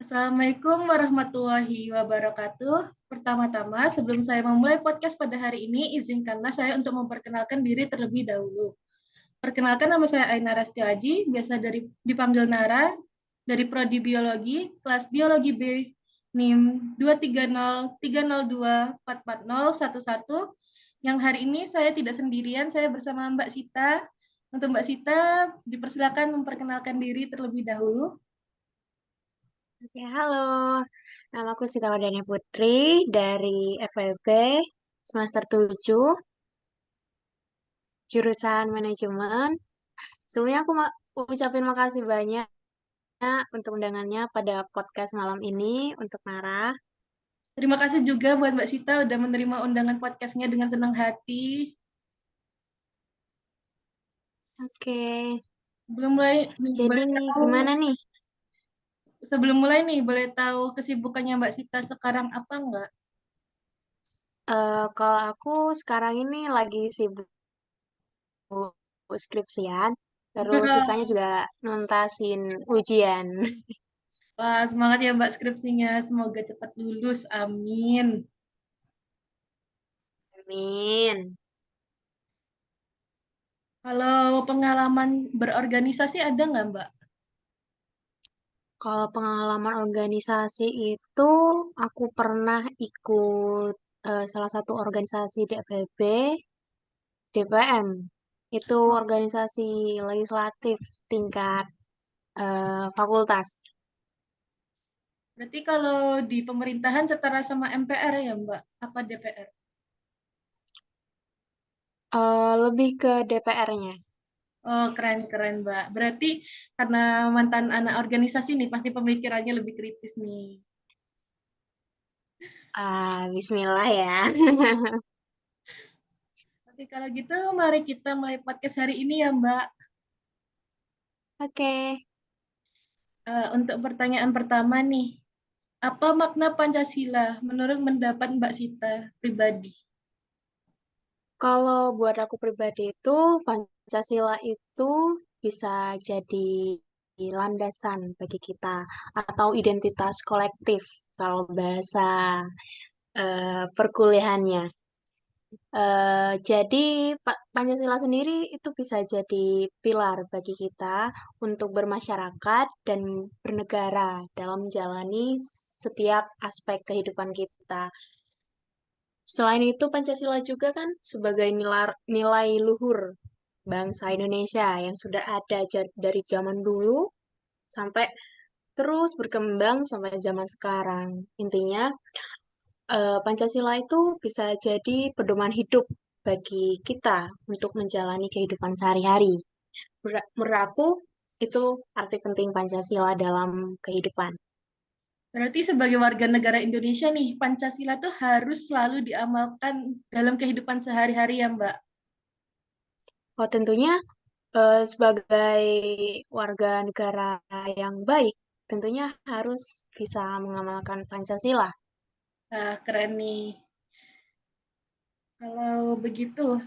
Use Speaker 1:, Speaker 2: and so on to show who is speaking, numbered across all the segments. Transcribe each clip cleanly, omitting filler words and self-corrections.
Speaker 1: Assalamualaikum warahmatullahi wabarakatuh. Pertama-tama, sebelum saya memulai podcast pada hari ini, izinkanlah saya untuk memperkenalkan diri terlebih dahulu. Perkenalkan, nama saya Aina Rasti Aji, biasa dipanggil Nara, dari Prodi Biologi, kelas Biologi B, NIM 23030244011. Yang hari ini saya tidak sendirian, saya bersama Mbak Sita. Untuk Mbak Sita, dipersilakan memperkenalkan diri terlebih dahulu.
Speaker 2: Oke, halo. Nama aku Sita Wardani Putri dari FEB semester 7, jurusan manajemen. Sebelumnya aku ucapin makasih banyak untuk undangannya pada podcast malam ini untuk Nara.
Speaker 1: Terima kasih juga buat Mbak Sita udah menerima undangan podcastnya dengan senang hati.
Speaker 2: Oke,
Speaker 1: Belum mulai,
Speaker 2: jadi
Speaker 1: boleh tahu,
Speaker 2: gimana nih?
Speaker 1: sebelum mulai nih, boleh tahu kesibukannya Mbak Sita sekarang apa enggak?
Speaker 2: Kalau aku sekarang ini lagi sibuk skripsian, terus sisanya juga nuntasin ujian.
Speaker 1: Wah, semangat ya Mbak skripsinya. Semoga cepat lulus. Amin.
Speaker 2: Amin.
Speaker 1: Kalau pengalaman berorganisasi ada nggak Mbak?
Speaker 2: Kalau pengalaman organisasi itu, aku pernah ikut salah satu organisasi di FEB, DPM. Itu organisasi legislatif tingkat fakultas.
Speaker 1: Berarti kalau di pemerintahan setara sama MPR ya Mbak? Apa DPR?
Speaker 2: Lebih ke DPR-nya.
Speaker 1: Oh, keren-keren Mbak. Berarti karena mantan anak organisasi nih, pasti pemikirannya lebih kritis nih.
Speaker 2: Bismillah ya.
Speaker 1: Oke, kalau gitu mari kita mulai podcast hari ini ya, Mbak.
Speaker 2: Oke,
Speaker 1: Untuk pertanyaan pertama nih, apa makna Pancasila menurut pendapat Mbak Sita pribadi?
Speaker 2: kalau buat aku pribadi itu, Pancasila itu bisa jadi landasan bagi kita atau identitas kolektif kalau bahasa perkuliahannya. Jadi Pancasila sendiri itu bisa jadi pilar bagi kita untuk bermasyarakat dan bernegara dalam menjalani setiap aspek kehidupan kita. Selain itu, Pancasila juga kan sebagai nilai luhur bangsa Indonesia yang sudah ada dari zaman dulu sampai terus berkembang sampai zaman sekarang. Intinya, Pancasila itu bisa jadi pedoman hidup bagi kita untuk menjalani kehidupan sehari-hari. Menurut aku, itu arti penting Pancasila dalam kehidupan.
Speaker 1: Berarti sebagai warga negara Indonesia nih, Pancasila tuh harus selalu diamalkan dalam kehidupan sehari-hari ya, Mbak.
Speaker 2: Oh, tentunya sebagai warga negara yang baik, tentunya harus bisa mengamalkan Pancasila.
Speaker 1: Keren nih. Kalau begitu,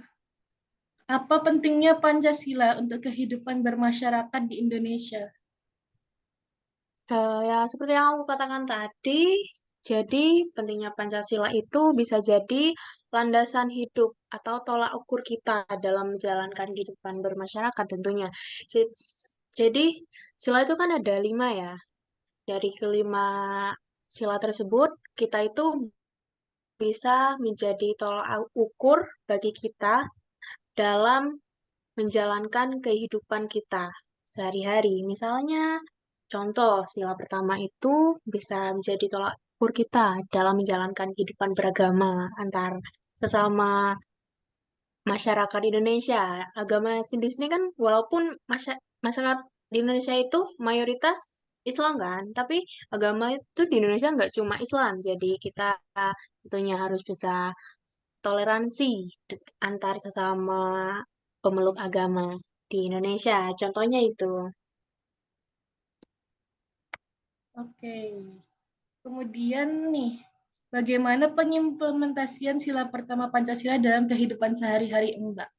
Speaker 1: apa pentingnya Pancasila untuk kehidupan bermasyarakat di Indonesia?
Speaker 2: Ya, seperti yang aku katakan tadi, jadi pentingnya Pancasila itu bisa jadi landasan hidup atau tolak ukur kita dalam menjalankan kehidupan bermasyarakat tentunya. Ja- Jadi, sila itu kan ada 5 ya. Dari kelima sila tersebut, kita itu bisa menjadi tolak ukur bagi kita dalam menjalankan kehidupan kita sehari-hari. Misalnya, contoh sila pertama itu bisa menjadi tolak ukur kita dalam menjalankan kehidupan beragama antar sesama masyarakat Indonesia. Agama di sini kan walaupun masyarakat di Indonesia itu mayoritas Islam kan, tapi agama itu di Indonesia nggak cuma Islam. Jadi kita tentunya harus bisa toleransi antar sesama pemeluk agama di Indonesia. Contohnya itu.
Speaker 1: Oke. Kemudian nih, bagaimana pengimplementasian sila pertama Pancasila dalam kehidupan sehari-hari Mbak?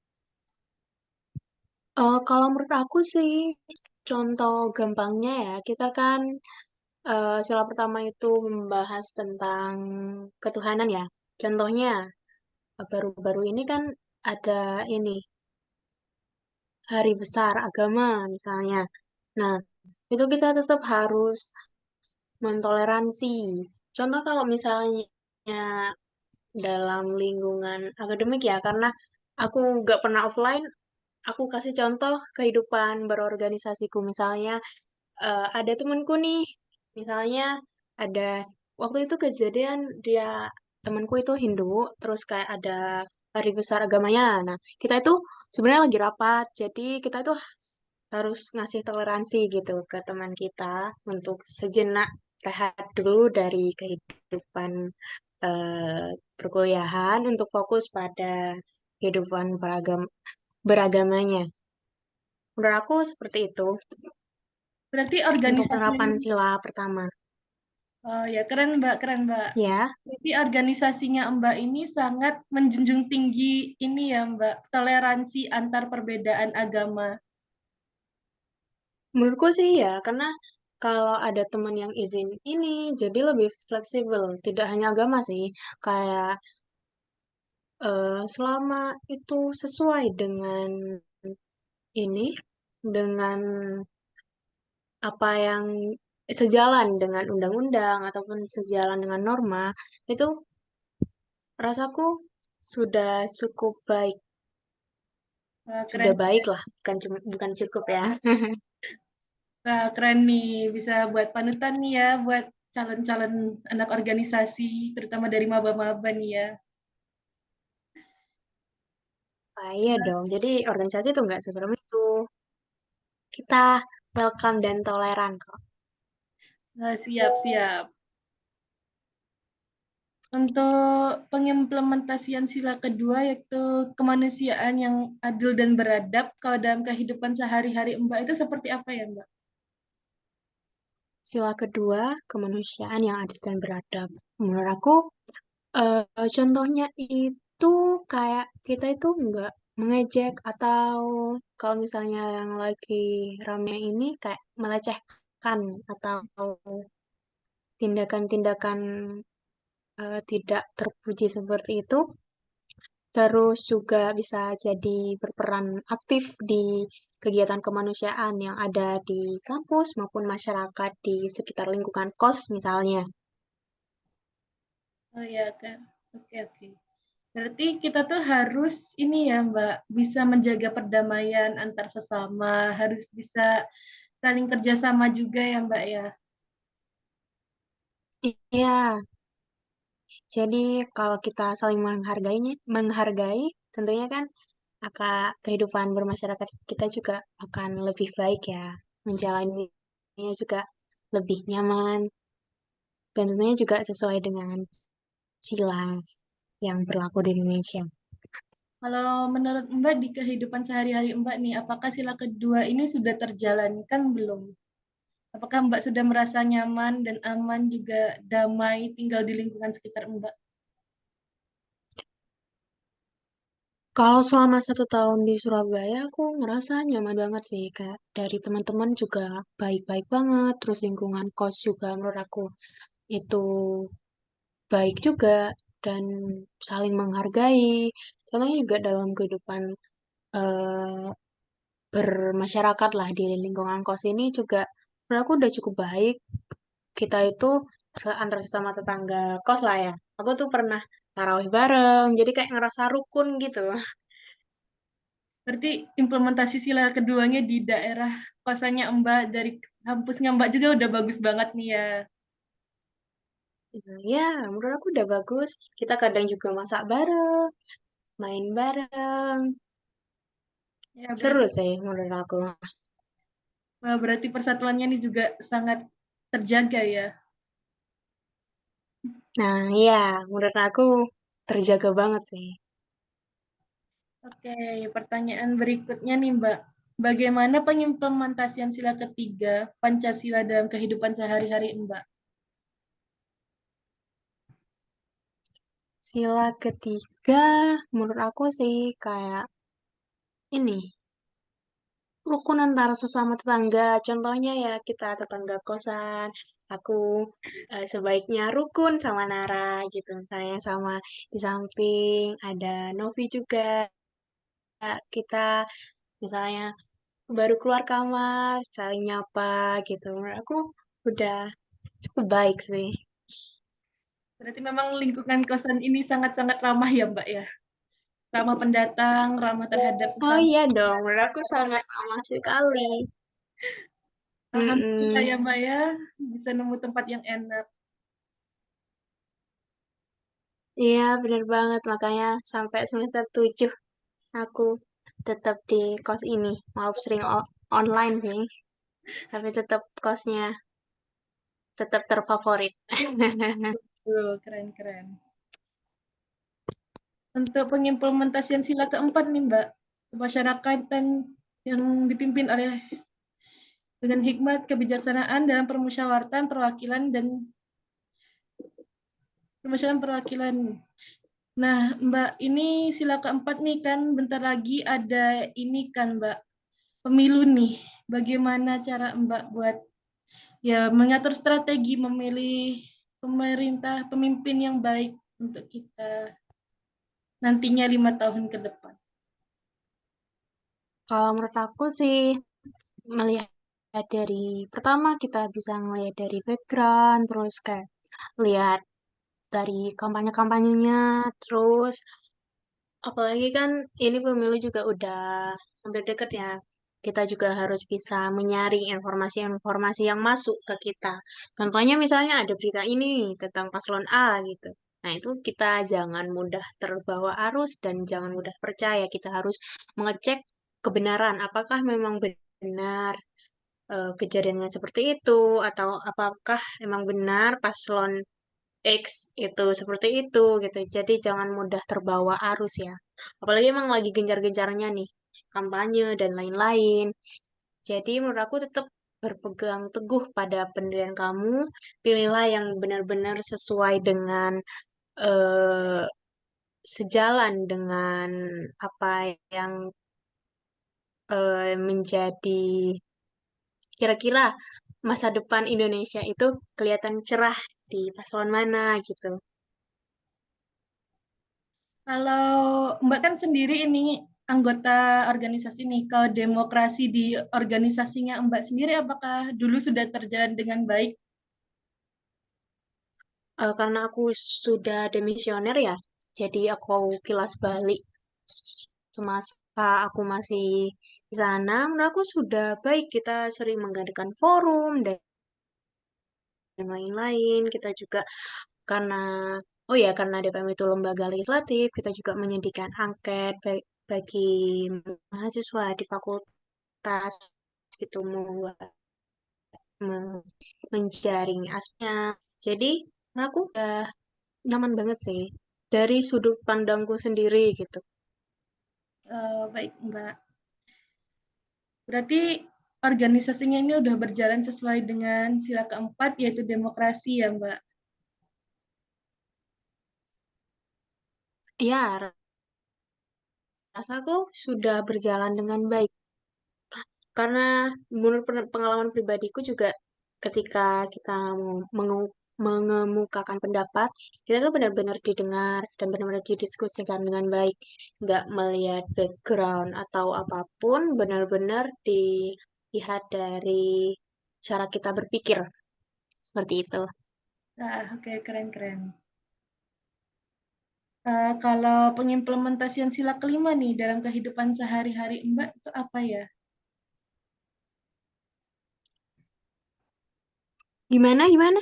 Speaker 2: Kalau menurut aku sih, contoh gampangnya ya, kita kan Sila pertama itu membahas tentang ketuhanan ya. Contohnya, baru-baru ini kan ada ini, hari besar agama misalnya. Nah, itu kita tetap harus mentoleransi. Contoh kalau misalnya dalam lingkungan akademik ya, karena aku nggak pernah offline, aku kasih contoh kehidupan berorganisasiku. Misalnya, ada temanku nih, misalnya ada waktu itu kejadian dia temanku itu Hindu, terus kayak ada hari besar agamanya. Nah, kita itu sebenarnya lagi rapat, jadi kita itu harus ngasih toleransi gitu ke teman kita untuk sejenak rehat dulu dari kehidupan perkuliahan untuk fokus pada kehidupan beragamanya. Menurut aku seperti itu
Speaker 1: Berarti
Speaker 2: untuk
Speaker 1: organisasinya
Speaker 2: penerapan
Speaker 1: ini,
Speaker 2: sila pertama.
Speaker 1: oh ya keren Mbak, keren Mbak.
Speaker 2: Ya,
Speaker 1: Berarti organisasinya Mbak ini sangat menjunjung tinggi ini ya Mbak, toleransi antar perbedaan agama.
Speaker 2: menurutku sih ya, karena kalau ada teman yang izin ini, jadi lebih fleksibel. Tidak hanya agama sih, kayak selama itu sesuai dengan ini, dengan apa yang sejalan dengan undang-undang ataupun sejalan dengan norma, itu rasaku sudah cukup baik.
Speaker 1: Wah,
Speaker 2: Sudah
Speaker 1: keren.
Speaker 2: baik lah, bukan cukup ya.
Speaker 1: Wah, keren nih, bisa buat panutan nih ya, buat calon-calon anak organisasi, terutama dari maba-maba nih ya.
Speaker 2: Nah, iya dong, jadi organisasi itu nggak seserem itu. Kita welcome dan toleran kok.
Speaker 1: Nah, siap, siap. Untuk pengimplementasian sila kedua, yaitu kemanusiaan yang adil dan beradab, kalau dalam kehidupan sehari-hari Mbak itu seperti apa ya Mbak?
Speaker 2: Sila kedua, kemanusiaan yang adil dan beradab. Menurut aku, contohnya itu kayak kita itu nggak mengejek atau kalau misalnya yang lagi rame ini kayak melecehkan atau tindakan-tindakan tidak terpuji seperti itu. Terus juga bisa jadi berperan aktif di kegiatan kemanusiaan yang ada di kampus maupun masyarakat di sekitar lingkungan kos misalnya.
Speaker 1: Oh ya kan, oke oke. Berarti kita tuh harus ini ya Mbak, bisa menjaga perdamaian antar sesama, harus bisa saling kerjasama juga ya Mbak ya.
Speaker 2: Iya, jadi kalau kita saling menghargai, tentunya kan kehidupan bermasyarakat kita juga akan lebih baik ya, menjalaninya juga lebih nyaman, dan tentunya juga sesuai dengan sila yang berlaku di Indonesia.
Speaker 1: Kalau menurut Mbak di kehidupan sehari-hari Mbak nih, apakah sila kedua ini sudah terjalankan belum? Apakah Mbak sudah merasa nyaman dan aman juga damai tinggal di lingkungan sekitar Mbak?
Speaker 2: Kalau selama 1 tahun di Surabaya, aku ngerasa nyaman banget sih, Kak. Dari teman-teman juga baik-baik banget, terus lingkungan kos juga menurut aku itu baik juga, dan saling menghargai. Contohnya juga dalam kehidupan eh, bermasyarakat lah di lingkungan kos ini juga menurut aku udah cukup baik. Kita itu antar sesama tetangga kos lah ya. Aku tuh pernah tarawih bareng, jadi kayak ngerasa rukun gitu.
Speaker 1: Berarti implementasi sila keduanya di daerah kosannya Mbak dari kampusnya Mbak juga udah bagus banget nih ya.
Speaker 2: Nah, ya, menurut aku udah bagus. Kita kadang juga masak bareng, main bareng.
Speaker 1: Ya
Speaker 2: Seru
Speaker 1: berarti
Speaker 2: sih menurut aku.
Speaker 1: wah, berarti persatuannya ini juga sangat terjaga ya.
Speaker 2: Nah, iya, menurut aku terjaga banget sih.
Speaker 1: Oke, pertanyaan berikutnya nih Mbak. Bagaimana pengimplementasian sila ketiga Pancasila dalam kehidupan sehari-hari Mbak?
Speaker 2: Sila ketiga, menurut aku sih kayak ini, rukun antara sesama tetangga. Contohnya ya kita tetangga kosan, aku sebaiknya rukun sama Nara gitu. Misalnya sama di samping ada Novi juga, kita misalnya baru keluar kamar, saling nyapa gitu. Menurut aku udah cukup baik sih.
Speaker 1: Berarti memang lingkungan kosan ini sangat-sangat ramah ya, Mbak ya. Ramah pendatang, ramah terhadap
Speaker 2: Oh
Speaker 1: sesama.
Speaker 2: iya dong, menurut aku sangat aman sekali.
Speaker 1: Alhamdulillah ya,
Speaker 2: Mm-mm.
Speaker 1: Mbak ya. Bisa nemu tempat yang enak.
Speaker 2: Iya, bener banget. Makanya sampai semester 7 aku tetap di kos ini. Maaf sering online sih, tapi tetap kosnya tetap terfavorit.
Speaker 1: Tuh, keren-keren. Untuk pengimplementasian sila keempat nih, Mbak. Kemasyarakatan yang dipimpin oleh dengan hikmat kebijaksanaan dalam permusyawaratan perwakilan dan permasyawaratan perwakilan. Nah, Mbak, ini sila keempat nih kan bentar lagi ada ini kan, Mbak, pemilu nih. Bagaimana cara Mbak buat ya mengatur strategi memilih pemerintah pemimpin yang baik untuk kita nantinya 5 tahun ke depan?
Speaker 2: Kalau menurut aku sih melihat dari pertama kita bisa ngelihat dari background, terus kayak lihat dari kampanye-kampanyenya, terus apalagi kan ini pemilu juga udah hampir deket ya. Kita juga harus bisa menyaring informasi-informasi yang masuk ke kita. Contohnya misalnya ada berita ini tentang paslon A gitu. Nah, itu kita jangan mudah terbawa arus dan jangan mudah percaya. Kita harus mengecek kebenaran. Apakah memang benar kejadiannya seperti itu atau apakah memang benar paslon X itu seperti itu gitu. Jadi jangan mudah terbawa arus ya. Apalagi emang lagi gencar-gencarnya nih kampanye dan lain-lain. Jadi menurut aku tetap berpegang teguh pada pendirian kamu. Pilihlah yang benar-benar sesuai dengan eh, sejalan dengan apa yang menjadi kira-kira masa depan Indonesia itu kelihatan cerah di paslon mana gitu.
Speaker 1: Kalau Mbak kan sendiri ini anggota organisasi nih, kalau demokrasi di organisasinya Mbak sendiri apakah dulu sudah terjalan dengan baik?
Speaker 2: Karena aku sudah demisioner ya, jadi aku kilas balik semasa aku masih di sana, menurut aku sudah baik kita sering mengadakan forum dan lain-lain. Kita juga karena oh ya karena DPM itu lembaga legislatif, kita juga menyediakan angket bagi mahasiswa di fakultas gitu me- menjaring aspnya. Jadi aku udah nyaman banget sih dari sudut pandangku sendiri gitu.
Speaker 1: Baik, Mbak. Berarti organisasinya ini udah berjalan sesuai dengan sila keempat, yaitu demokrasi ya, Mbak.
Speaker 2: Ya, rasaku sudah berjalan dengan baik. Karena menurut pengalaman pribadiku juga ketika kita mengemukakan pendapat, kita tuh benar-benar didengar dan benar-benar didiskusikan dengan baik. Nggak melihat background atau apapun, benar-benar dilihat dari cara kita berpikir. Seperti itu.
Speaker 1: Nah, oke, keren-keren. Kalau pengimplementasian sila kelima nih dalam kehidupan sehari-hari Mbak itu apa ya?
Speaker 2: Gimana, gimana?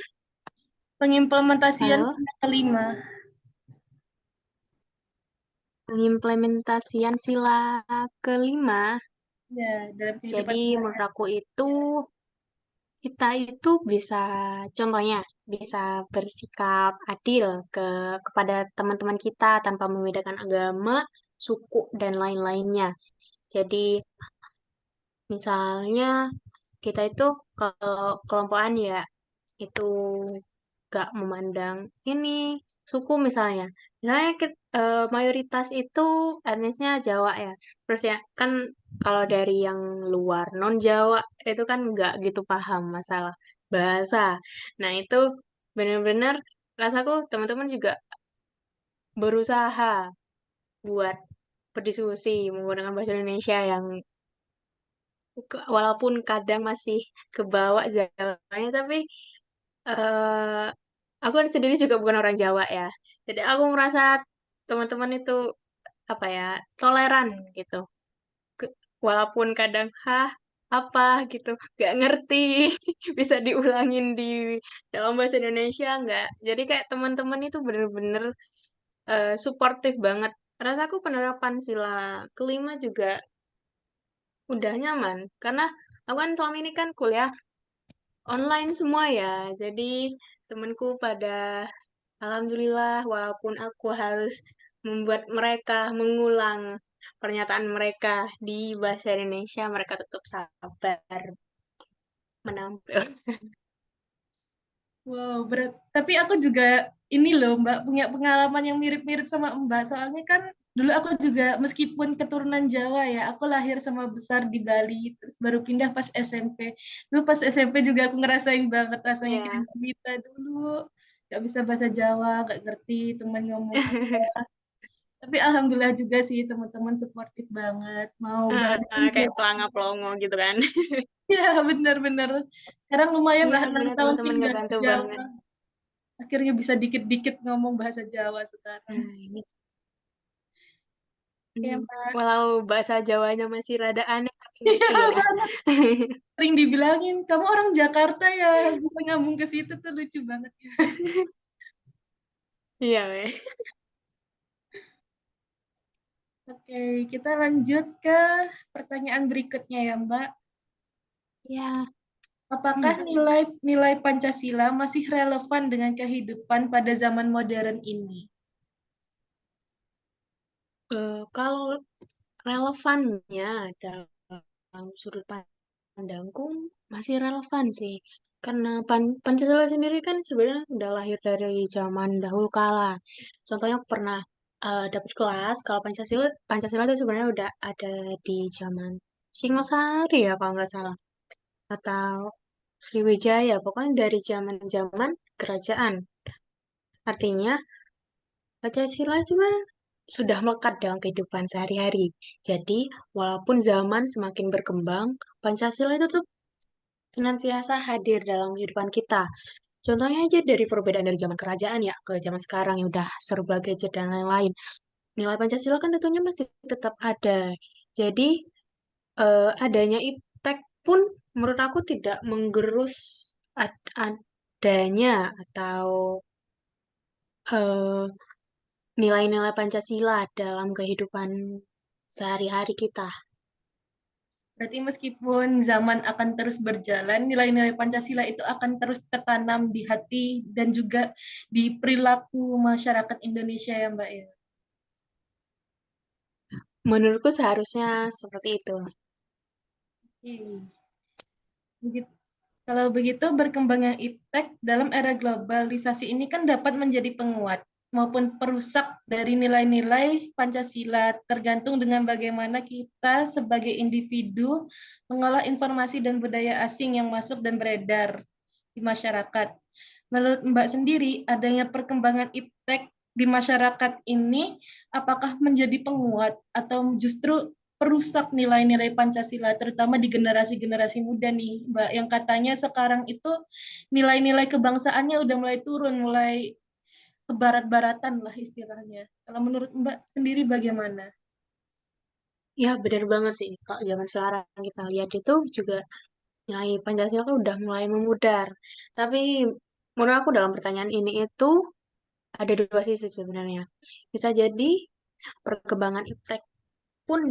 Speaker 1: Pengimplementasian
Speaker 2: Halo?
Speaker 1: sila kelima,
Speaker 2: Pengimplementasian sila kelima.
Speaker 1: ya dalam kehidupan
Speaker 2: Jadi menurut
Speaker 1: sehari-hari.
Speaker 2: aku itu kita itu bisa contohnya bisa bersikap adil kepada teman-teman kita tanpa membedakan agama, suku dan lain-lainnya. Jadi misalnya kita itu kalau kelompokan ya itu gak memandang ini suku misalnya. Misalnya mayoritas itu etnisnya Jawa ya. Terus ya kan kalau dari yang luar non Jawa itu kan nggak gitu paham masalah bahasa. Nah, itu benar-benar rasaku teman-teman juga berusaha buat berdiskusi menggunakan bahasa Indonesia yang walaupun kadang masih kebawa Jawanya, tapi eh aku kan sendiri juga bukan orang Jawa ya. Jadi aku merasa teman-teman itu apa ya, toleran gitu. Ke- Walaupun kadang apa gitu gak ngerti bisa diulangin di dalam bahasa Indonesia nggak. Jadi kayak teman-teman itu bener-bener suportif banget. Rasaku penerapan sila kelima juga udah nyaman karena aku kan selama ini kan kuliah online semua ya. Jadi temanku pada alhamdulillah walaupun aku harus membuat mereka mengulang pernyataan mereka di bahasa Indonesia, mereka tetap sabar menampil.
Speaker 1: Wow, berat. Tapi aku juga ini loh, Mbak, punya pengalaman yang mirip-mirip sama Mbak. Soalnya kan dulu aku juga meskipun keturunan Jawa ya, aku lahir sama besar di Bali, terus baru pindah pas SMP. Dulu pas SMP juga aku ngerasain banget rasanya kayak
Speaker 2: Iya.
Speaker 1: kita dulu. Gak bisa bahasa Jawa, gak ngerti teman ngomong apa. Tapi alhamdulillah juga sih teman-teman suportif banget. Mau bantu
Speaker 2: Kayak pelanga pelongo gitu kan.
Speaker 1: ya benar-benar. Sekarang lumayan
Speaker 2: Iya,
Speaker 1: lah 6
Speaker 2: bener
Speaker 1: tahun
Speaker 2: teman-teman
Speaker 1: pindah
Speaker 2: gak
Speaker 1: ke
Speaker 2: bantu banget.
Speaker 1: Jawa. Akhirnya bisa dikit-dikit ngomong bahasa Jawa sekarang.
Speaker 2: Nah, ini
Speaker 1: Ya, Mbak.
Speaker 2: walau bahasa Jawanya masih rada aneh, tapi
Speaker 1: Iya
Speaker 2: ngerti lah.
Speaker 1: banget. Sering dibilangin, kamu orang Jakarta ya, bisa ngambung ke situ tuh lucu banget ya.
Speaker 2: Iya, weh.
Speaker 1: Oke, kita lanjut ke pertanyaan berikutnya ya, Mbak.
Speaker 2: Iya.
Speaker 1: Apakah
Speaker 2: Hmm.
Speaker 1: nilai-nilai Pancasila masih relevan dengan kehidupan pada zaman modern ini?
Speaker 2: Kalau relevannya dalam sudut pandangku masih relevan sih. Karena Pancasila sendiri kan sebenarnya udah lahir dari zaman dahulu kala. Contohnya aku pernah dapat kelas kalau Pancasila Pancasila itu sebenarnya udah ada di zaman Singosari ya kalau nggak salah, atau Sriwijaya, pokoknya dari zaman-zaman kerajaan. Artinya Pancasila sebenarnya sudah melekat dalam kehidupan sehari-hari. Jadi, walaupun zaman semakin berkembang, Pancasila itu tuh senantiasa hadir dalam kehidupan kita. Contohnya aja dari perbedaan dari zaman kerajaan ya ke zaman sekarang yang udah serba gadget dan lain-lain. Nilai Pancasila kan tentunya masih tetap ada. Jadi, adanya iptek pun menurut aku tidak menggerus adanya atau eh, nilai-nilai Pancasila dalam kehidupan sehari-hari kita.
Speaker 1: Berarti meskipun zaman akan terus berjalan, nilai-nilai Pancasila itu akan terus tertanam di hati dan juga di perilaku masyarakat Indonesia ya, Mbak ya.
Speaker 2: Menurutku seharusnya seperti itu.
Speaker 1: Oke. Begitu. Kalau begitu, berkembangnya iptek dalam era globalisasi ini kan dapat menjadi penguat maupun perusak dari nilai-nilai Pancasila, tergantung dengan bagaimana kita sebagai individu mengolah informasi dan budaya asing yang masuk dan beredar di masyarakat. Menurut Mbak sendiri, adanya perkembangan iptek di masyarakat ini apakah menjadi penguat atau justru perusak nilai-nilai Pancasila, terutama di generasi-generasi muda nih, Mbak, yang katanya sekarang itu nilai-nilai kebangsaannya udah mulai turun, mulai ke barat-baratan lah istilahnya. Kalau menurut Mbak sendiri bagaimana?
Speaker 2: Ya, benar banget sih. Kalau zaman sekarang kita lihat itu juga nilai Pancasila kan udah mulai memudar. Tapi menurut aku dalam pertanyaan ini itu ada dua sisi sebenarnya. Bisa jadi perkembangan iptek pun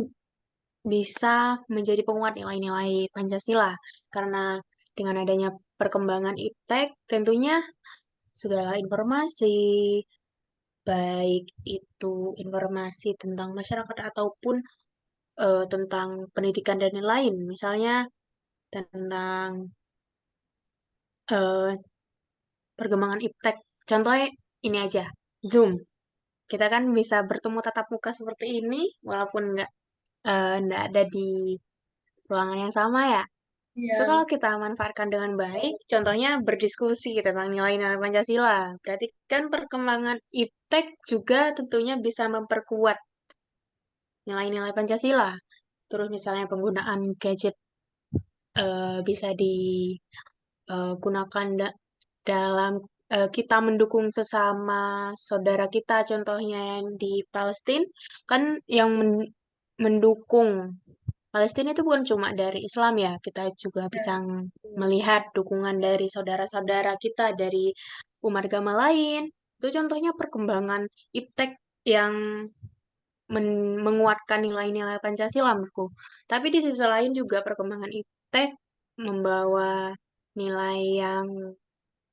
Speaker 2: bisa menjadi penguat nilai-nilai Pancasila. Karena dengan adanya perkembangan iptek, tentunya segala informasi, baik itu informasi tentang masyarakat ataupun tentang pendidikan dan lain-lain. Misalnya tentang eh, perkembangan iptek. Contohnya ini aja, Zoom. Kita kan bisa bertemu tatap muka seperti ini, walaupun nggak ada di ruangan yang sama ya. Itu
Speaker 1: Iya,
Speaker 2: kalau kita manfaatkan dengan baik, contohnya berdiskusi tentang nilai-nilai Pancasila. Berarti kan perkembangan iptek juga tentunya bisa memperkuat nilai-nilai Pancasila. Terus misalnya penggunaan gadget bisa digunakan dalam kita mendukung sesama saudara kita, contohnya yang di Palestina, kan yang mendukung Palestina itu bukan cuma dari Islam ya, kita juga bisa
Speaker 1: iya.
Speaker 2: melihat dukungan dari saudara-saudara kita dari umat agama lain. Itu contohnya perkembangan iptek yang menguatkan nilai-nilai Pancasila menurutku. Tapi di sisi lain juga perkembangan iptek membawa nilai yang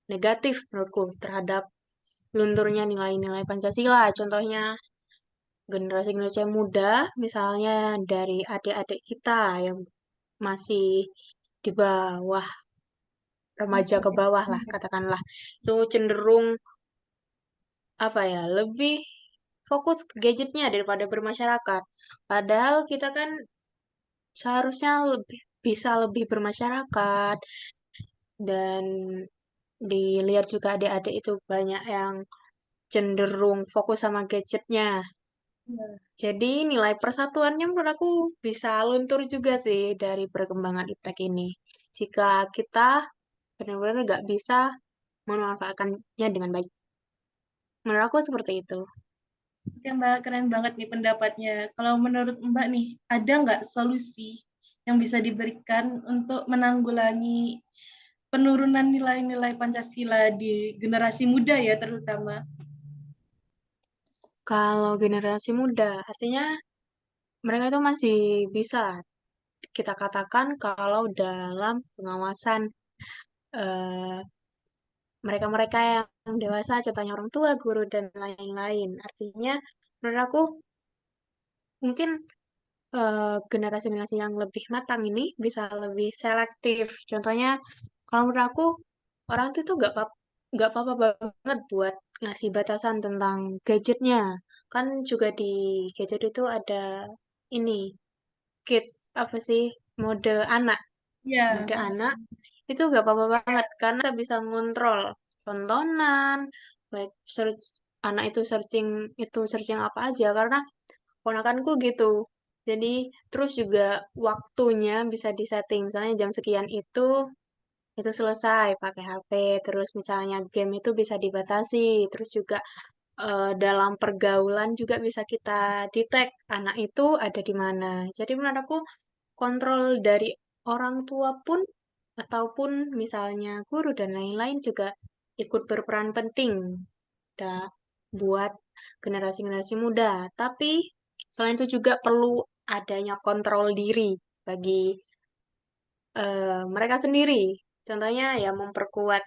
Speaker 2: negatif menurutku terhadap lunturnya nilai-nilai Pancasila. Contohnya generasi-generasi yang muda, misalnya dari adik-adik kita yang masih di bawah, remaja
Speaker 1: Masih.
Speaker 2: ke bawah lah, katakanlah. Itu cenderung, apa ya, lebih fokus ke gadgetnya daripada bermasyarakat. Padahal kita kan seharusnya bisa lebih bermasyarakat, dan dilihat juga adik-adik itu banyak yang cenderung fokus sama gadgetnya.
Speaker 1: Iya.
Speaker 2: Jadi nilai persatuannya menurut aku bisa luntur juga sih dari perkembangan iptek ini. Jika kita benar-benar nggak bisa memanfaatkannya dengan baik. Menurut aku seperti itu.
Speaker 1: Oke Mbak, keren banget nih pendapatnya. Kalau menurut Mbak nih, ada nggak solusi yang bisa diberikan untuk menanggulangi penurunan nilai-nilai Pancasila di generasi muda ya terutama?
Speaker 2: Kalau generasi muda, artinya mereka itu masih bisa kita katakan kalau dalam pengawasan eh, mereka-mereka yang dewasa, contohnya orang tua, guru, dan lain-lain. Artinya, menurut aku, mungkin generasi-generasi yang lebih matang ini bisa lebih selektif. Contohnya, kalau menurut aku, orang itu tuh nggak apa-apa banget buat ngasih batasan tentang gadgetnya. Kan juga di gadget itu ada ini, kids, apa sih, mode anak.
Speaker 1: Ya,
Speaker 2: Mode anak itu gak apa-apa banget karena kita bisa ngontrol tontonan, baik search anak itu searching apa aja karena ponakanku gitu. Jadi terus juga waktunya bisa disetting, misalnya jam sekian itu selesai pakai HP, terus misalnya game itu bisa dibatasi, terus juga dalam pergaulan juga bisa kita detect anak itu ada di mana. Jadi menurut aku kontrol dari orang tua pun ataupun misalnya guru dan lain-lain juga ikut berperan penting da- buat generasi-generasi muda. Tapi selain itu juga perlu adanya kontrol diri bagi mereka sendiri. Contohnya ya memperkuat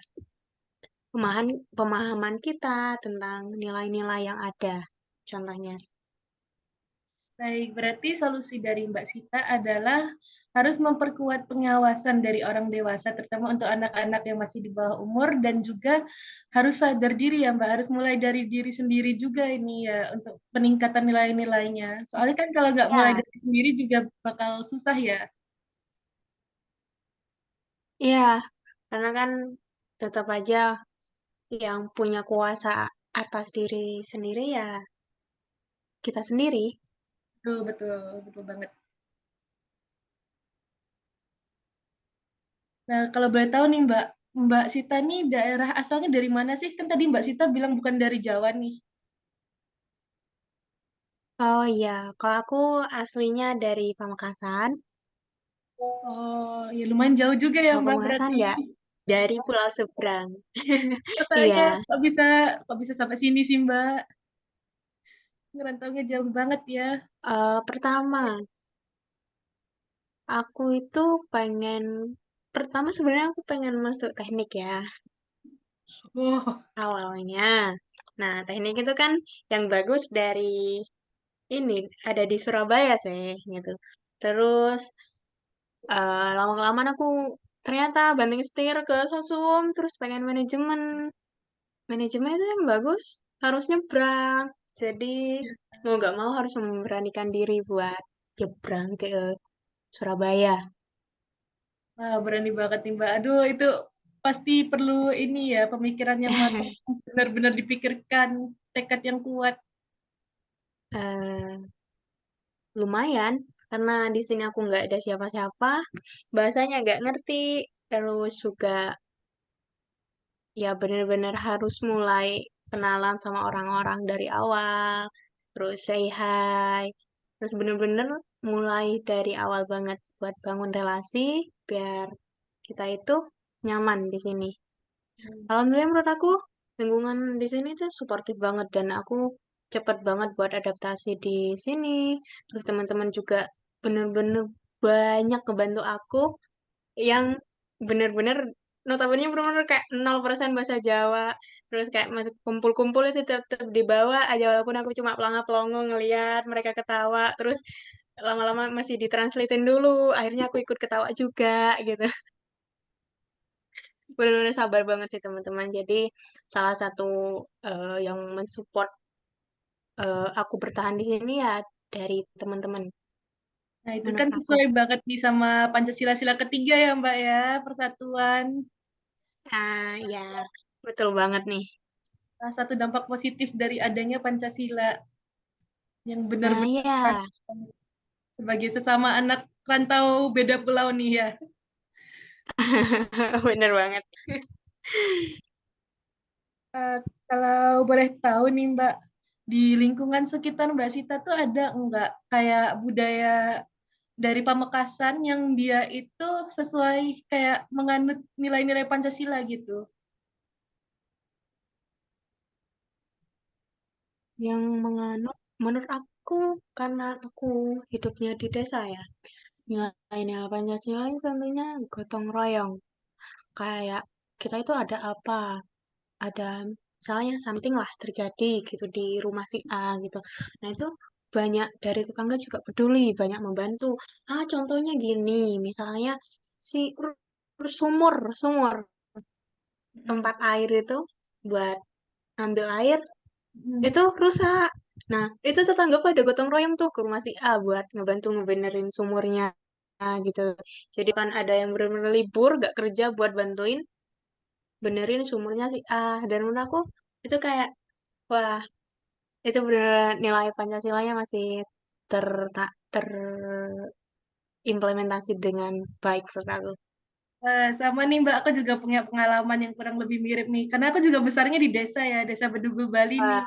Speaker 2: pemahaman kita tentang nilai-nilai yang ada. Contohnya.
Speaker 1: baik. Berarti solusi dari Mbak Sita adalah harus memperkuat pengawasan dari orang dewasa, terutama untuk anak-anak yang masih di bawah umur, dan juga harus sadar diri ya Mbak, harus mulai dari diri sendiri juga ini ya, untuk peningkatan nilai-nilainya. Soalnya kan kalau nggak mulai
Speaker 2: Ya,
Speaker 1: dari sendiri juga bakal susah ya.
Speaker 2: iya, karena kan tetap aja yang punya kuasa atas diri sendiri ya kita sendiri.
Speaker 1: Betul, betul, betul banget. Nah, kalau boleh tahu nih Mbak, Mbak Sita nih daerah asalnya dari mana sih? Kan tadi Mbak Sita bilang bukan dari Jawa nih.
Speaker 2: Oh iya, kalau aku aslinya dari Pamekasan.
Speaker 1: Oh, ya lumayan jauh juga ya
Speaker 2: Kalau
Speaker 1: Mbak
Speaker 2: Pamekasan
Speaker 1: berarti.
Speaker 2: nggak dari Pulau Seberang.
Speaker 1: Katanya
Speaker 2: Iya,
Speaker 1: kok bisa sampai sini sih Mbak? Ngerantaunya jauh banget ya.
Speaker 2: pertama aku itu pengen pertama sebenarnya aku pengen masuk teknik ya
Speaker 1: Oh,
Speaker 2: awalnya. Nah, teknik itu kan yang bagus dari ini ada di Surabaya sih gitu. Terus lama-kelamaan aku ternyata banting setir ke Sosum, terus pengen manajemen. Manajemen itu yang bagus harus nyebrang. Jadi mau gak mau harus memberanikan diri buat nyebrang ke Surabaya.
Speaker 1: Wah, berani banget nih Mbak. Aduh, itu pasti perlu ini ya, pemikiran yang matang, benar-benar dipikirkan, tekad yang kuat.
Speaker 2: Eh, lumayan, karena di sini aku nggak ada siapa-siapa, bahasanya nggak ngerti, terus juga ya bener-bener harus mulai kenalan sama orang-orang dari awal, terus say hi, terus bener-bener mulai dari awal banget buat bangun relasi biar kita itu nyaman di sini. Alhamdulillah menurut aku lingkungan di sini tuh suportif banget dan aku cepet banget buat adaptasi di sini. Terus teman-teman juga bener-bener banyak ngebantu aku yang bener-bener notabene bener-bener kayak 0% bahasa Jawa. Terus kayak masuk kumpul-kumpul itu tetap dibawa aja walaupun aku cuma pelongo-pelongo ngeliat mereka ketawa. Terus lama-lama masih ditranslatein dulu. Akhirnya aku ikut ketawa juga gitu. Benar-benar sabar banget sih teman-teman. Jadi salah satu yang mensupport aku bertahan di sini ya dari teman-teman
Speaker 1: Nah, itu kan
Speaker 2: menurut aku.
Speaker 1: sesuai banget nih sama Pancasila-sila ketiga ya Mbak ya, persatuan.
Speaker 2: Ah ya, betul banget nih.
Speaker 1: Salah satu dampak positif dari adanya Pancasila yang
Speaker 2: Nah
Speaker 1: benar-benar
Speaker 2: ya,
Speaker 1: sebagai sesama anak rantau beda pulau nih ya.
Speaker 2: bener banget.
Speaker 1: Eh, Kalau boleh tahu nih Mbak, di lingkungan sekitar Mbak Sita tuh ada enggak kayak budaya dari Pamekasan yang dia itu sesuai kayak menganut nilai-nilai Pancasila gitu?
Speaker 2: Yang menganut, menurut aku karena aku hidupnya di desa ya. Nilai-nilai Pancasila ini tentunya gotong royong. Kayak kita itu ada apa? Ada misalnya something lah terjadi gitu di rumah si A gitu. Nah itu banyak dari tetangga juga peduli, banyak membantu. Ah contohnya gini, misalnya si sumur, sumur
Speaker 1: Mm,
Speaker 2: tempat air itu buat ambil air
Speaker 1: mm.
Speaker 2: itu rusak. Nah itu tetangga pada gotong royong tuh ke rumah si A buat ngebantu ngebenerin sumurnya. Nah, gitu. Jadi kan ada yang bener-bener libur, gak kerja buat bantuin benerin sumurnya si A. Dan menurut aku itu kayak wah, itu bener nilai Pancasilanya masih ter terimplementasi dengan baik menurut aku.
Speaker 1: Sama nih Mbak, aku juga punya pengalaman yang kurang lebih mirip nih. Karena aku juga besarnya di desa ya, Desa Bedugul Bali nih.
Speaker 2: Wah,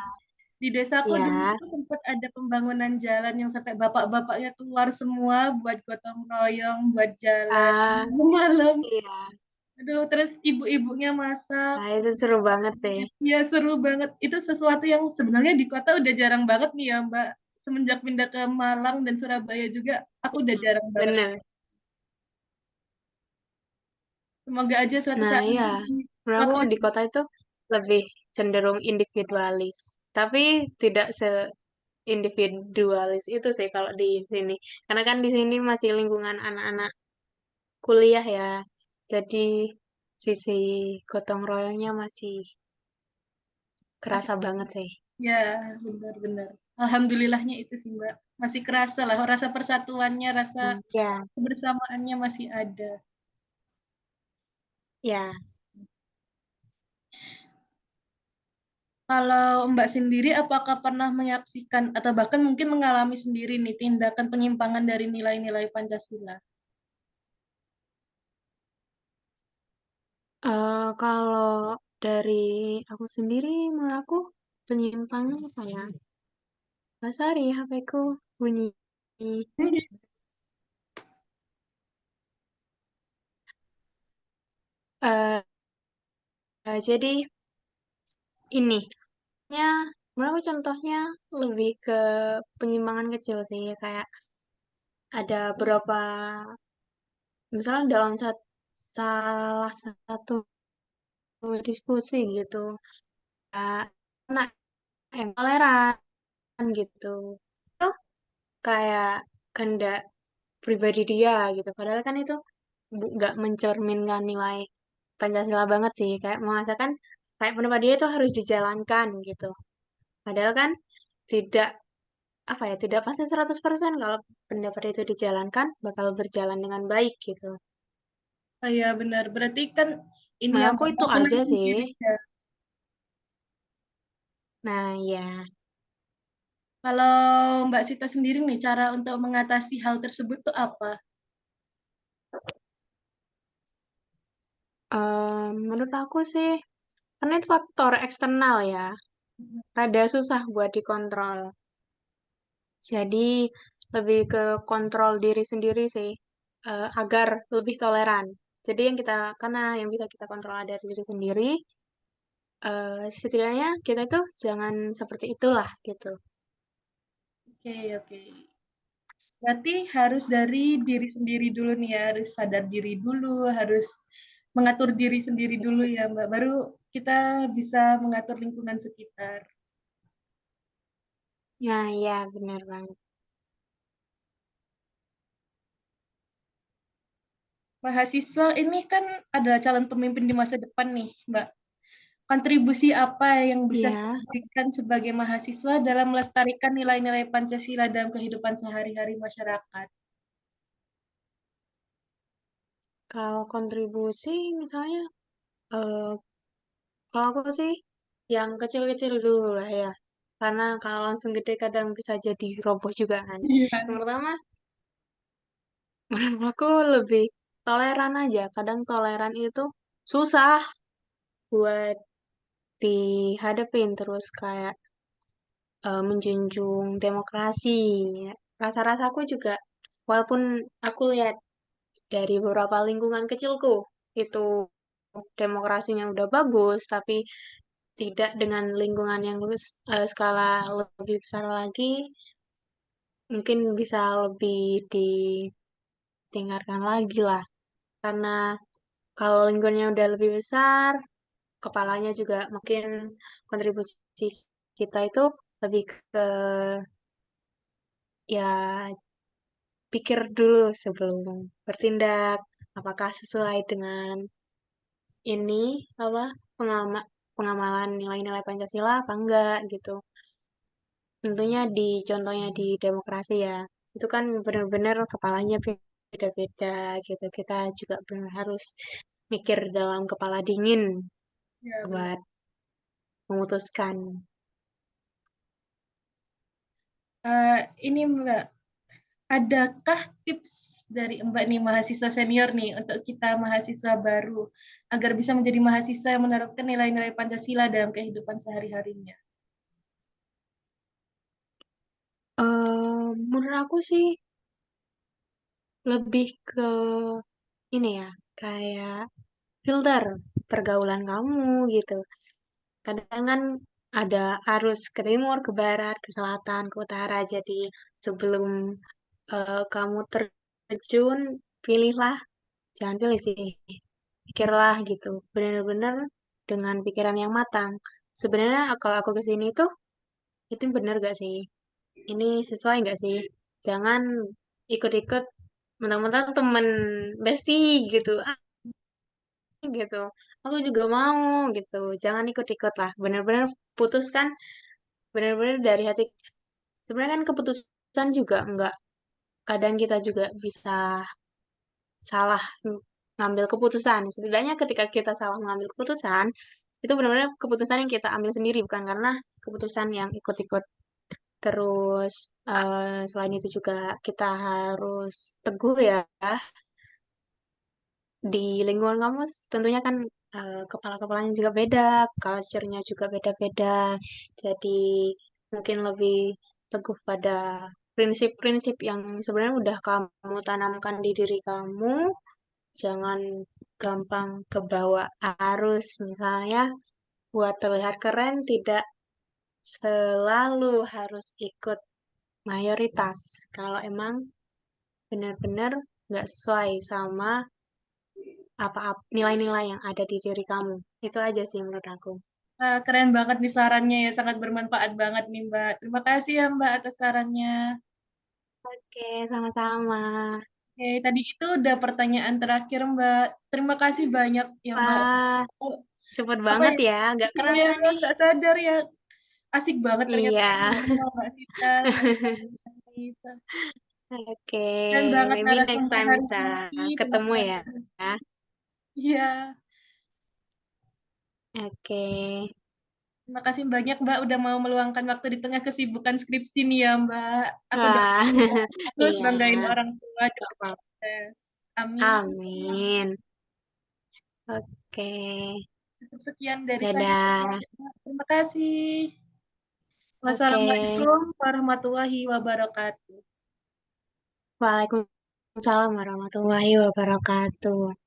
Speaker 1: Di desa aku dulu
Speaker 2: ya.
Speaker 1: tuh sempat ada pembangunan jalan yang sampai bapak-bapaknya keluar semua buat gotong royong, buat jalan
Speaker 2: Ah,
Speaker 1: malam.
Speaker 2: iya.
Speaker 1: Aduh, terus ibu-ibunya masak.
Speaker 2: Nah, itu seru banget sih.
Speaker 1: Iya, seru banget. Itu sesuatu yang sebenarnya di kota udah jarang banget nih ya, Mbak. Semenjak pindah ke Malang dan Surabaya juga, aku udah jarang banget.
Speaker 2: Bener.
Speaker 1: Semoga aja suatu
Speaker 2: Nah,
Speaker 1: saat
Speaker 2: iya.
Speaker 1: nanti
Speaker 2: Menurut aku
Speaker 1: waktu.
Speaker 2: di kota itu lebih cenderung individualis. Tapi tidak se-individualis itu sih kalau di sini. Karena kan di sini masih lingkungan anak-anak kuliah ya. Jadi sisi gotong royongnya masih
Speaker 1: Masih,
Speaker 2: kerasa banget sih.
Speaker 1: ya, benar-benar. Alhamdulillahnya itu sih, Mbak. Masih kerasa lah, rasa persatuannya, rasa
Speaker 2: Ya,
Speaker 1: kebersamaannya masih ada.
Speaker 2: ya.
Speaker 1: Kalau Mbak sendiri, apakah pernah menyaksikan atau bahkan mungkin mengalami sendiri nih tindakan penyimpangan dari nilai-nilai Pancasila?
Speaker 2: Kalau dari aku sendiri, menurut aku penyimpangnya apa ya? Mas Ari, HP ku bunyi. Eh, jadi ini, nya, menurut aku contohnya lebih ke penyimpangan kecil sih, kayak ada beberapa, misalnya dalam salah satu diskusi gitu, kayak anak yang toleran gitu, itu kayak kehendak pribadi dia gitu, padahal kan itu nggak mencerminkan nilai Pancasila banget sih, kayak mengatakan kayak pendapat dia itu harus dijalankan gitu. Padahal kan tidak apa ya, tidak pasti 100% kalau pendapat itu dijalankan bakal berjalan dengan baik gitu.
Speaker 1: Oh ya benar. Berarti kan ini
Speaker 2: Menurut
Speaker 1: yang
Speaker 2: aku
Speaker 1: Mbak
Speaker 2: itu
Speaker 1: mau
Speaker 2: aja
Speaker 1: menenangkan
Speaker 2: sih.
Speaker 1: diri ya.
Speaker 2: Nah, ya.
Speaker 1: Kalau Mbak Sita sendiri nih, cara untuk mengatasi hal tersebut tuh apa?
Speaker 2: Menurut aku sih, karena itu faktor eksternal ya, rada susah buat dikontrol. Jadi, lebih ke kontrol diri sendiri sih, agar lebih toleran. Jadi karena yang bisa kita kontrol dari diri sendiri, setidaknya kita itu jangan seperti itulah gitu.
Speaker 1: Oke, oke. Berarti harus dari diri sendiri dulu nih ya, harus sadar diri dulu, harus mengatur diri sendiri dulu ya Mbak. Baru kita bisa mengatur lingkungan sekitar.
Speaker 2: Nah, ya benar banget.
Speaker 1: Mahasiswa ini kan adalah calon pemimpin di masa depan nih Mbak. Kontribusi apa yang bisa kita
Speaker 2: Ya,
Speaker 1: berikan sebagai mahasiswa dalam melestarikan nilai-nilai Pancasila dalam kehidupan sehari-hari masyarakat?
Speaker 2: kalau kontribusi misalnya, eh, kalau aku sih yang kecil-kecil dulu lah ya. Karena kalau langsung gede kadang bisa jadi roboh juga kan.
Speaker 1: Iya.
Speaker 2: Yang pertama, menurut aku lebih toleran aja. Kadang toleran itu susah buat dihadapin terus kayak menjunjung demokrasi. Rasa-rasaku juga, walaupun aku lihat dari beberapa lingkungan kecilku, itu demokrasinya udah bagus, tapi tidak dengan lingkungan yang skala lebih besar lagi, mungkin bisa lebih ditingkatkan lagi lah. Karena kalau lingkungannya udah lebih besar, kepalanya juga mungkin kontribusi kita itu lebih ke ya pikir dulu sebelum bertindak, apakah sesuai dengan ini apa pengamalan nilai-nilai Pancasila apa enggak gitu. Tentunya contohnya di demokrasi ya. Itu kan benar-benar kepalanya beda-beda gitu. Kita juga benar harus mikir dalam kepala dingin
Speaker 1: Ya, benar.
Speaker 2: buat memutuskan.
Speaker 1: Ini Mbak, adakah tips dari Mbak nih mahasiswa senior nih untuk kita mahasiswa baru agar bisa menjadi mahasiswa yang menerapkan nilai-nilai Pancasila dalam kehidupan sehari-harinya?
Speaker 2: Menurut aku sih lebih ke ini ya, kayak filter pergaulan kamu gitu. Kadang kan ada arus ke timur, ke barat, ke selatan, ke utara. Jadi sebelum kamu terjun, pilihlah, jangan pilih sih, pikirlah gitu. Benar-benar dengan pikiran yang matang. Sebenarnya kalau aku ke sini tuh, itu benar gak sih? Ini sesuai gak sih? Jangan ikut-ikut mentang-mentang temen bestie gitu. Gitu. Aku juga mau gitu. Jangan ikut-ikut lah. Benar-benar putuskan benar-benar dari hati. Sebenarnya kan keputusan juga enggak. Kadang kita juga bisa salah ngambil keputusan. Setidaknya ketika kita salah mengambil keputusan, itu benar-benar keputusan yang kita ambil sendiri, bukan karena keputusan yang ikut-ikut. Terus selain itu juga kita harus teguh ya di lingkungan kamu tentunya kan kepala-kepalanya juga beda, culture-nya juga beda-beda. Jadi mungkin lebih teguh pada prinsip-prinsip yang sebenarnya udah kamu tanamkan di diri kamu. Jangan gampang kebawa arus. Misalnya buat terlihat keren tidak selalu harus ikut mayoritas. Kalau emang benar-benar nggak sesuai sama apa nilai-nilai yang ada di diri kamu. Itu aja sih menurut aku.
Speaker 1: Keren banget nih sarannya ya, sangat bermanfaat banget nih Mbak. Terima kasih ya Mbak atas sarannya.
Speaker 2: Oke, sama-sama.
Speaker 1: Oke, tadi itu udah pertanyaan terakhir Mbak. Terima kasih banyak ya Mbak.
Speaker 2: Wah,
Speaker 1: Oh,
Speaker 2: cepet
Speaker 1: apa
Speaker 2: banget
Speaker 1: ya?
Speaker 2: ya. Gak
Speaker 1: Ya,
Speaker 2: kerasa nih.
Speaker 1: nggak sadar ya. Asik banget ternyata
Speaker 2: Iya.
Speaker 1: ngobrol sama Mbak Sita.
Speaker 2: Oke,
Speaker 1: Keren banget
Speaker 2: maybe next
Speaker 1: narasumber
Speaker 2: time
Speaker 1: hari
Speaker 2: bisa
Speaker 1: ini. Terima
Speaker 2: ketemu ya.
Speaker 1: kasih. Iya,
Speaker 2: Oke.
Speaker 1: terima kasih banyak Mbak udah mau meluangkan waktu di tengah kesibukan skripsi nih ya Mbak. Aku
Speaker 2: Wah,
Speaker 1: doain ya, terus
Speaker 2: iya,
Speaker 1: banggain orang tua
Speaker 2: gak
Speaker 1: cepat
Speaker 2: apa-apa.
Speaker 1: sukses. Amin.
Speaker 2: Amin. Oke,
Speaker 1: Cukup sekian dari saya.
Speaker 2: dadah.
Speaker 1: Terima kasih.
Speaker 2: Oke,
Speaker 1: Wassalamualaikum warahmatullahi wabarakatuh.
Speaker 2: Waalaikumsalam warahmatullahi wabarakatuh.